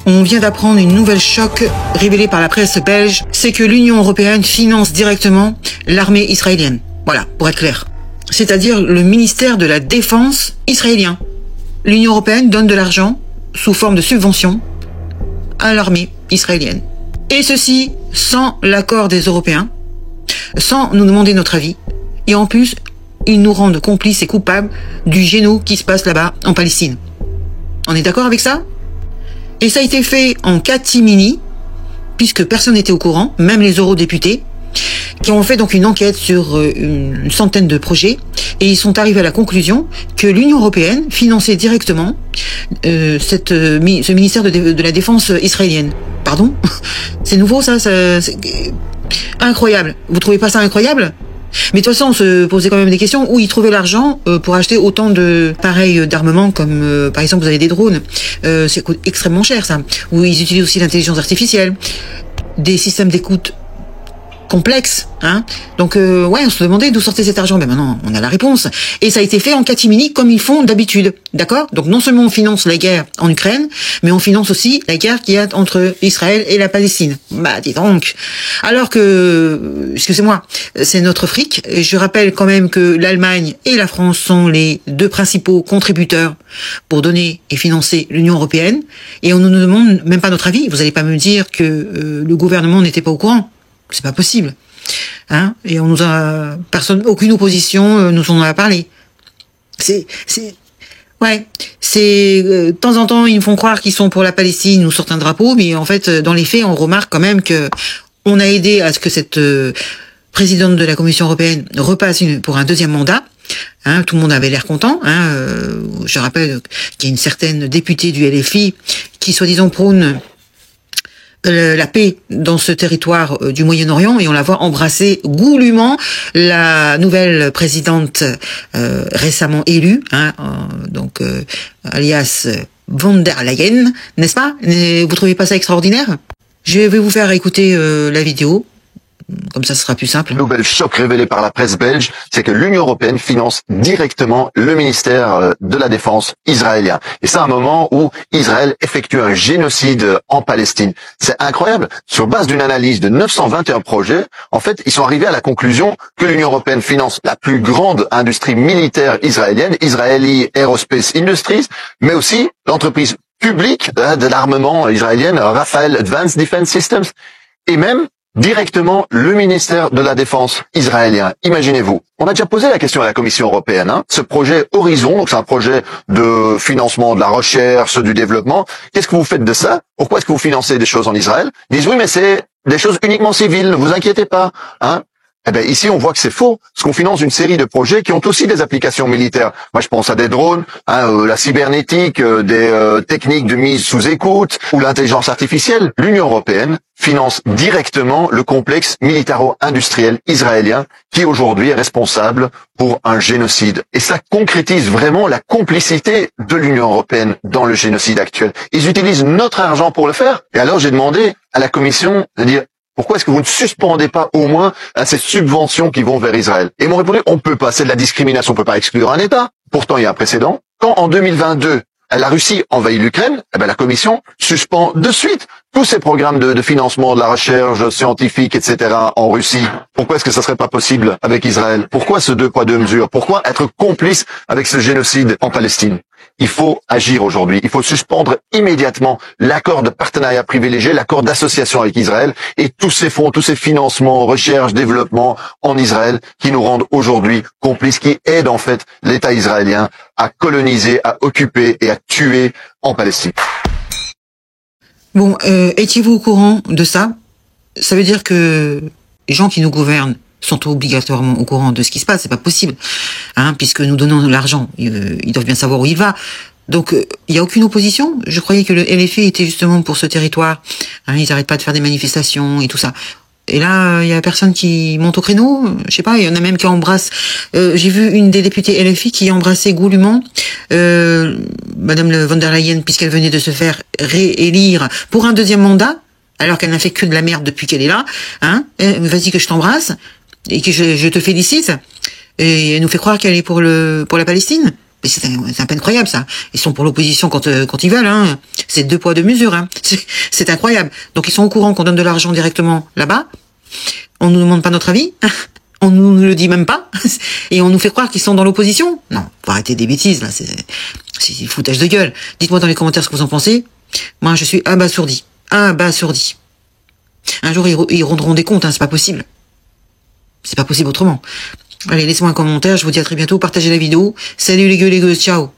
On vient d'apprendre une nouvelle choc révélée par la presse belge, c'est que l'Union européenne finance directement l'armée israélienne. Voilà, pour être clair. C'est-à-dire le ministère de la Défense israélien. L'Union européenne donne de l'argent sous forme de subvention à l'armée israélienne. Et ceci sans l'accord des Européens, sans nous demander notre avis. Et en plus, ils nous rendent complices et coupables du génocide qui se passe là-bas en Palestine. On est d'accord avec ça ? Et ça a été fait en catimini, puisque personne n'était au courant, même les eurodéputés, qui ont fait donc une enquête sur une centaine de projets, et ils sont arrivés à la conclusion que l'Union européenne finançait directement ce ministère de la Défense israélienne. Pardon ? C'est nouveau ça, c'est incroyable. Vous trouvez pas ça incroyable ? Mais de toute façon, on se posait quand même des questions où ils trouvaient l'argent pour acheter autant de pareils d'armements comme par exemple vous avez des drones, c'est coûte extrêmement cher ça. Où ils utilisent aussi l'intelligence artificielle, des systèmes d'écoute complexes, hein. Donc ouais, on se demandait d'où sortait cet argent. Ben maintenant, on a la réponse. Et ça a été fait en catimini comme ils font d'habitude, d'accord ? Donc non seulement on finance la guerre en Ukraine, mais on finance aussi la guerre qu'il y a entre Israël et la Palestine. Bah dis donc. Alors que, excusez-moi, c'est notre fric. Et je rappelle quand même que l'Allemagne et la France sont les deux principaux contributeurs pour donner et financer l'Union européenne. Et on ne nous demande même pas notre avis. Vous allez pas me dire que le gouvernement n'était pas au courant. C'est pas possible, hein. Et on nous a aucune opposition nous en a parlé. De temps en temps ils nous font croire qu'ils sont pour la Palestine, ils nous sortent un drapeau, mais en fait dans les faits on remarque quand même que on a aidé à ce que cette présidente de la Commission européenne repasse pour un deuxième mandat. Hein, tout le monde avait l'air content. Hein, je rappelle qu'il y a une certaine députée du LFI qui soi-disant prône la paix dans ce territoire du Moyen-Orient, et on la voit embrasser goulûment la nouvelle présidente récemment élue, hein, donc alias von der Leyen, n'est-ce pas ? Vous trouvez pas ça extraordinaire ? Je vais vous faire écouter la vidéo. Comme ça, ce sera plus simple. Nouvelle choc révélée par la presse belge, c'est que l'Union européenne finance directement le ministère de la Défense israélien. Et c'est un moment où Israël effectue un génocide en Palestine. C'est incroyable. Sur base d'une analyse de 921 projets, en fait, ils sont arrivés à la conclusion que l'Union européenne finance la plus grande industrie militaire israélienne, Israeli Aerospace Industries, mais aussi l'entreprise publique de l'armement israélienne, Rafael Advanced Defense Systems, et même directement le ministère de la Défense israélien. Imaginez-vous. On a déjà posé la question à la Commission européenne. Hein. Ce projet Horizon, donc c'est un projet de financement de la recherche, du développement. Qu'est-ce que vous faites de ça ? Pourquoi est-ce que vous financez des choses en Israël ? Ils disent oui, mais c'est des choses uniquement civiles. Ne vous inquiétez pas. Hein. Eh ben ici, on voit que c'est faux, parce qu'on finance une série de projets qui ont aussi des applications militaires. Moi, je pense à des drones, hein, la cybernétique, des techniques de mise sous écoute, ou l'intelligence artificielle. L'Union européenne finance directement le complexe militaro-industriel israélien, qui aujourd'hui est responsable pour un génocide. Et ça concrétise vraiment la complicité de l'Union européenne dans le génocide actuel. Ils utilisent notre argent pour le faire. Et alors, j'ai demandé à la Commission de dire: pourquoi est-ce que vous ne suspendez pas au moins ces subventions qui vont vers Israël? Et ils m'ont répondu, on peut pas, c'est de la discrimination, on peut pas exclure un État. Pourtant, il y a un précédent. Quand en 2022, la Russie envahit l'Ukraine, eh ben, la Commission suspend de suite tous ces programmes de financement de la recherche scientifique, etc. en Russie. Pourquoi est-ce que ça serait pas possible avec Israël? Pourquoi ce deux poids deux mesures? Pourquoi être complice avec ce génocide en Palestine? Il faut agir aujourd'hui. Il faut suspendre immédiatement l'accord de partenariat privilégié, l'accord d'association avec Israël et tous ces fonds, tous ces financements, recherche, développement en Israël qui nous rendent aujourd'hui complices, qui aident en fait l'État israélien à coloniser, à occuper et à tuer en Palestine. Bon, étiez-vous au courant de ça? Ça veut dire que les gens qui nous gouvernent sont obligatoirement au courant de ce qui se passe. C'est pas possible, hein, puisque nous donnons de l'argent. Ils doivent bien savoir où il va. Donc, il y a aucune opposition. Je croyais que le LFI était justement pour ce territoire. Hein, ils arrêtent pas de faire des manifestations et tout ça. Et là, il y a personne qui monte au créneau. Je sais pas, il y en a même qui embrassent. J'ai vu une des députées LFI qui embrassait goulûment Madame von der Leyen, puisqu'elle venait de se faire réélire pour un deuxième mandat, alors qu'elle n'a fait que de la merde depuis qu'elle est là. Hein, vas-y que je t'embrasse et que je te félicite. Et elle nous fait croire qu'elle est pour la Palestine. C'est un peu incroyable, ça. Ils sont pour l'opposition quand ils veulent, hein. C'est 2 poids 2 mesures, hein. C'est incroyable. Donc ils sont au courant qu'on donne de l'argent directement là-bas. On nous demande pas notre avis. On nous le dit même pas. Et on nous fait croire qu'ils sont dans l'opposition. Non, faut arrêter des bêtises, là. C'est foutage de gueule. Dites-moi dans les commentaires ce que vous en pensez. Moi, je suis abasourdi. Abasourdi. Un jour, ils rendront des comptes, hein. C'est pas possible. C'est pas possible autrement. Allez, laissez-moi un commentaire. Je vous dis à très bientôt. Partagez la vidéo. Salut les gueux, ciao.